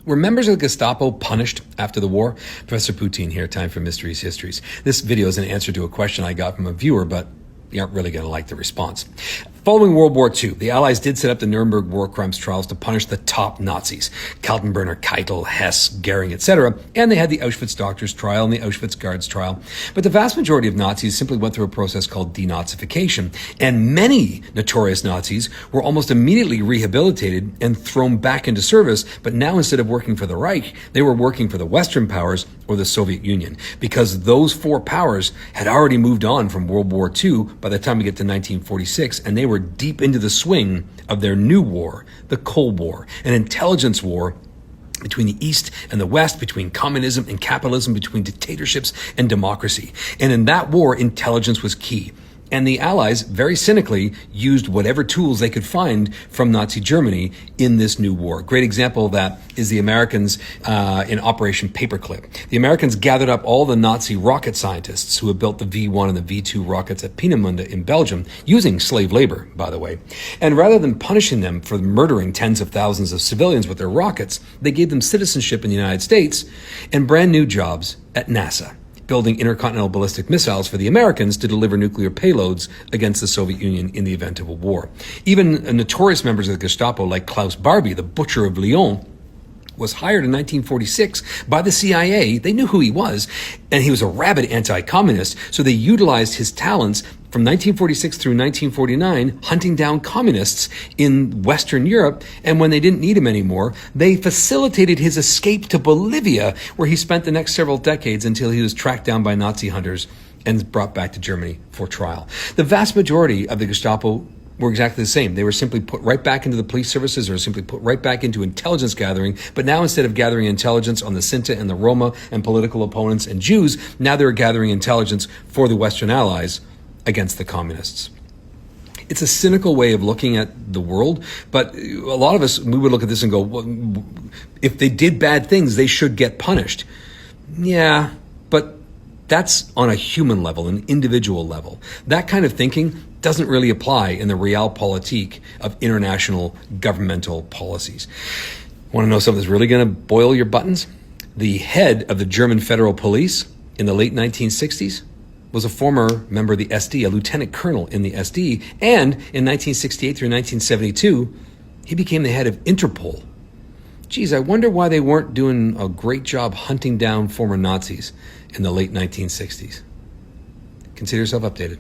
Were members of the Gestapo punished after the war? Professor Poutine here, time for Mysteries Histories. This video is an answer to a question I got from a viewer, but you aren't really going to like the response. Following World War II, the Allies did set up the Nuremberg war crimes trials to punish the top Nazis, Kaltenbrunner, Keitel, Hess, Goering, etc., and they had the Auschwitz doctors trial and the Auschwitz guards trial. But the vast majority of Nazis simply went through a process called denazification, and many notorious Nazis were almost immediately rehabilitated and thrown back into service, but now instead of working for the Reich, they were working for the Western powers or the Soviet Union, because those four powers had already moved on from World War II by the time we get to 1946, and they were deep into the swing of their new war, the Cold War, an intelligence war between the East and the West, between communism and capitalism, between dictatorships and democracy. And in that war, intelligence was key. And the Allies, very cynically, used whatever tools they could find from Nazi Germany in this new war. A great example of that is the Americans in Operation Paperclip. The Americans gathered up all the Nazi rocket scientists who had built the V-1 and the V-2 rockets at Peenemünde in Belgium, using slave labor, by the way. And rather than punishing them for murdering tens of thousands of civilians with their rockets, they gave them citizenship in the United States and brand new jobs at NASA, building intercontinental ballistic missiles for the Americans to deliver nuclear payloads against the Soviet Union in the event of a war. Even notorious members of the Gestapo, like Klaus Barbie, the butcher of Lyon, was hired in 1946 by the CIA. They knew who he was, and he was a rabid anti-communist, so they utilized his talents from 1946 through 1949, hunting down communists in Western Europe, and when they didn't need him anymore, they facilitated his escape to Bolivia, where he spent the next several decades until he was tracked down by Nazi hunters and brought back to Germany for trial. The vast majority of the Gestapo were exactly the same. They were simply put right back into the police services, or simply put right back into intelligence gathering. But now, instead of gathering intelligence on the Sinti and the Roma and political opponents and Jews, now they're gathering intelligence for the Western Allies against the communists. It's a cynical way of looking at the world, but a lot of us, we would look at this and go, well, if they did bad things, they should get punished. Yeah, but that's on a human level, an individual level. That kind of thinking doesn't really apply in the realpolitik of international governmental policies. Want to know something that's really going to boil your buttons? The head of the German Federal Police in the late 1960s was a former member of the SD, a lieutenant colonel in the SD, and in 1968 through 1972, he became the head of Interpol. Geez, I wonder why they weren't doing a great job hunting down former Nazis in the late 1960s. Consider yourself updated.